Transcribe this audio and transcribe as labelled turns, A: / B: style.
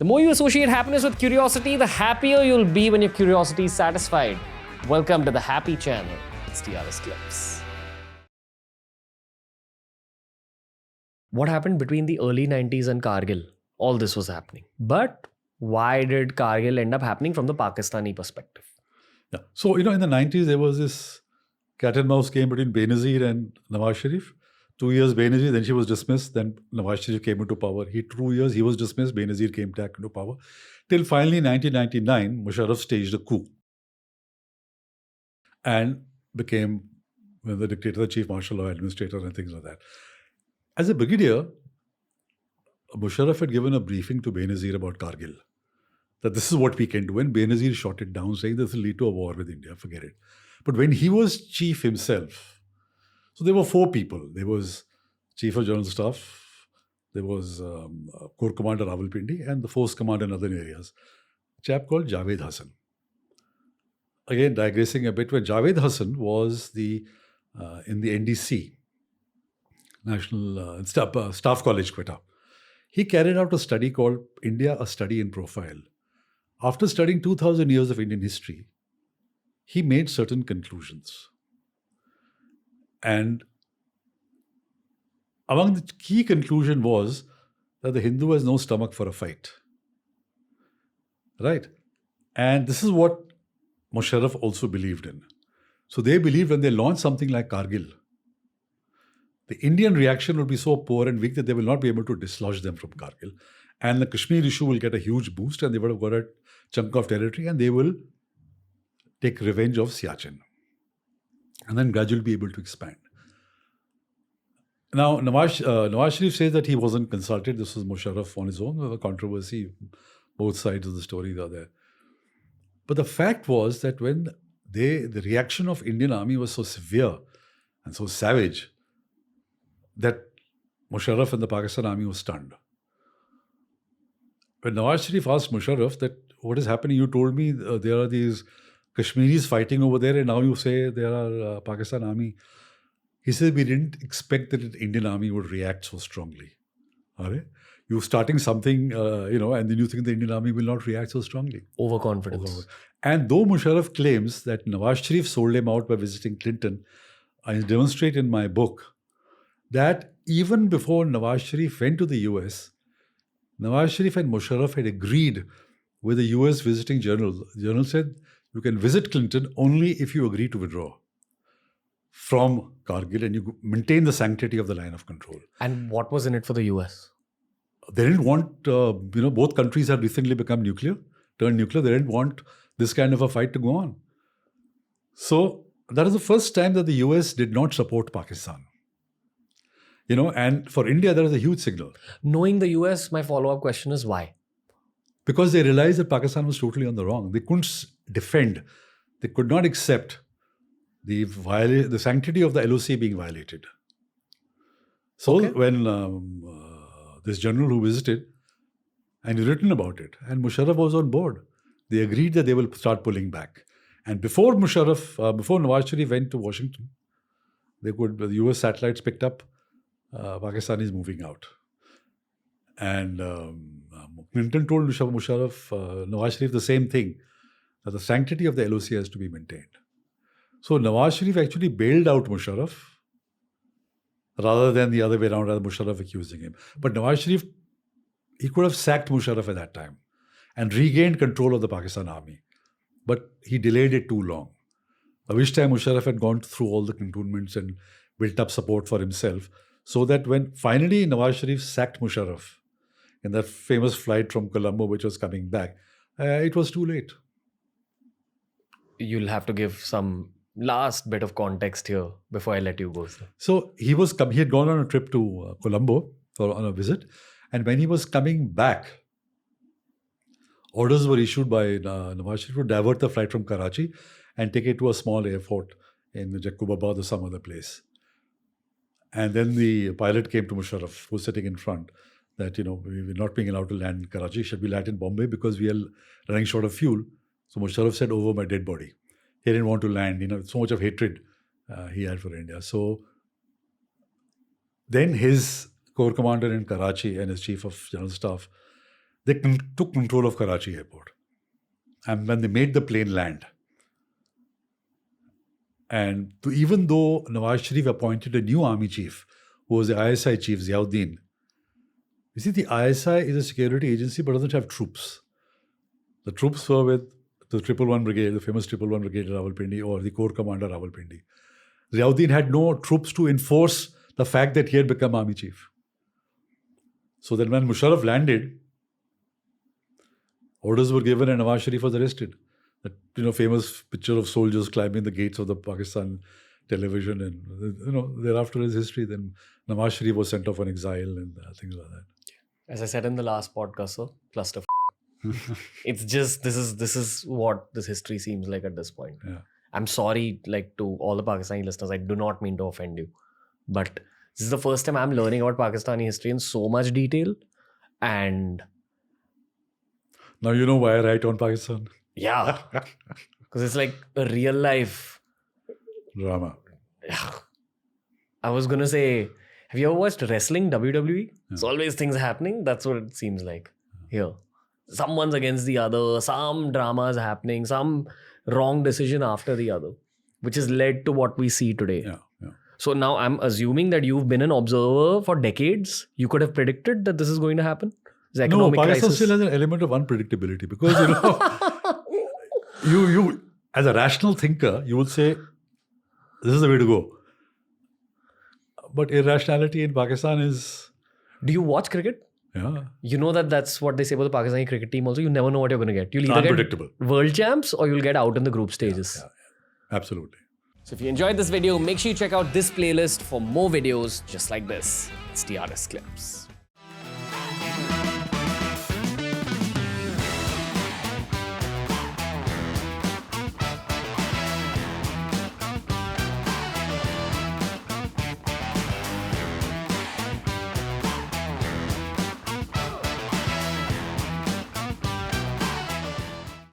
A: The more you associate happiness with curiosity, the happier you'll be when your curiosity is satisfied. Welcome to the Happy Channel. It's TRS Clips. What happened between the early 90s and Kargil? All this was happening. But why did Kargil end up happening from the Pakistani perspective?
B: Yeah. So, in the 90s, there was this cat and mouse game between Benazir and Nawaz Sharif. 2 years Benazir, then she was dismissed. Then Nawaz Sharif came into power. 2 years, he was dismissed. Benazir came back into power. Till finally, 1999, Musharraf staged a coup and became the dictator, the chief marshal or administrator and things like that. As a brigadier, Musharraf had given a briefing to Benazir about Kargil, that this is what we can do. And Benazir shot it down, saying this will lead to a war with India, forget it. But when he was chief himself, so there were 4 people. There was Chief of General Staff, there was Corps Commander Rawalpindi, and the Force Commander in other areas, a chap called Javed Hassan. Again, digressing a bit, when Javed Hassan was in the NDC, National Staff College, Quetta, he carried out a study called India, a Study in Profile. After studying 2,000 years of Indian history, he made certain conclusions. And among the key conclusion was that the Hindu has no stomach for a fight. Right? And this is what Musharraf also believed in. So they believed when they launched something like Kargil, the Indian reaction will be so poor and weak that they will not be able to dislodge them from Kargil. And the Kashmir issue will get a huge boost and they would have got a chunk of territory and they will take revenge of Siachen. And then gradually be able to expand. Now, Nawaz Sharif says that he wasn't consulted. This was Musharraf on his own. There was a controversy. Both sides of the story are there. But the fact was that when the reaction of Indian army was so severe and so savage that Musharraf and the Pakistan army was stunned. When Nawaz Sharif asked Musharraf that, what is happening? You told me there are these Kashmiris fighting over there and now you say there are Pakistan army. He said, we didn't expect that the Indian army would react so strongly. You're starting something, and then you think the Indian army will not react so strongly.
A: Overconfidence.
B: And though Musharraf claims that Nawaz Sharif sold him out by visiting Clinton, I demonstrate in my book that even before Nawaz Sharif went to the US, Nawaz Sharif and Musharraf had agreed with the US visiting general. The general said, you can visit Clinton only if you agree to withdraw from Kargil and you maintain the sanctity of the line of control.
A: And what was in it for the US?
B: They didn't want, both countries have recently become turned nuclear. They didn't want this kind of a fight to go on. So that is the first time that the US did not support Pakistan. And for India, that is a huge signal.
A: Knowing the US, my follow-up question is why?
B: Because they realized that Pakistan was totally on the wrong. They couldn't defend. They could not accept the sanctity of the LOC being violated. So when this general who visited, and he written about it, and Musharraf was on board, they agreed that they will start pulling back. And before Nawaz Sharif went to Washington, the US satellites picked up Pakistanis moving out. And Clinton told Musharraf, Nawaz Sharif the same thing, that the sanctity of the LOC has to be maintained. So Nawaz Sharif actually bailed out Musharraf rather than the other way around, rather Musharraf accusing him. But Nawaz Sharif, he could have sacked Musharraf at that time and regained control of the Pakistan army. But he delayed it too long. By which time Musharraf had gone through all the cantonments and built up support for himself, so that when finally Nawaz Sharif sacked Musharraf in that famous flight from Colombo, which was coming back, it was too late.
A: You'll have to give some last bit of context here before I let you go, sir.
B: So he had gone on a trip to Colombo on a visit, and when he was coming back, orders were issued by Nawaz Sharif to divert the flight from Karachi and take it to a small airport in Jacobabad or some other place. And then the pilot came to Musharraf, who was sitting in front, that, we're not being allowed to land in Karachi, should we land in Bombay because we are running short of fuel. So Musharraf said, over my dead body. He didn't want to land, so much of hatred he had for India. So then his corps commander in Karachi and his chief of general staff they took control of Karachi airport. And when they made the plane land, and even though Nawaz Sharif appointed a new army chief, who was the ISI chief, Ziauddin, you see, the ISI is a security agency but doesn't have troops. The troops were with the 111 Brigade, the famous 111 Brigade at Rawalpindi, or the Corps Commander Rawalpindi. Ziauddin had no troops to enforce the fact that he had become army chief. So then when Musharraf landed, orders were given and Nawaz Sharif was arrested. That famous picture of soldiers climbing the gates of the Pakistan television, and thereafter is history. Then Nawaz Sharif was sent off on exile and things like that.
A: As I said in the last podcast, sir, cluster. It's just this is what this history seems like at this point.
B: Yeah.
A: I'm sorry, to all the Pakistani listeners. I do not mean to offend you, but this is the first time I'm learning about Pakistani history in so much detail, and
B: now you know why I write on Pakistan.
A: Yeah, because it's like a real life
B: drama.
A: I was gonna say, have you ever watched wrestling, WWE? It's always things happening. That's what it seems like here. Someone's against the other, some dramas happening, some wrong decision after the other, which has led to what we see today.
B: Yeah.
A: So now I'm assuming that you've been an observer for decades. You could have predicted that this is going to happen. This economic
B: Pakistan
A: crisis.
B: still has an element of unpredictability because you as a rational thinker, you would say this is the way to go. But irrationality in Pakistan is...
A: Do you watch cricket?
B: Yeah.
A: You know that's what they say about the Pakistani cricket team also. You never know what you're going to get. You'll either
B: unpredictable.
A: Get world champs or you'll get out in the group stages.
B: Yeah. Absolutely.
A: So if you enjoyed this video, make sure you check out this playlist for more videos just like this. It's TRS Clips.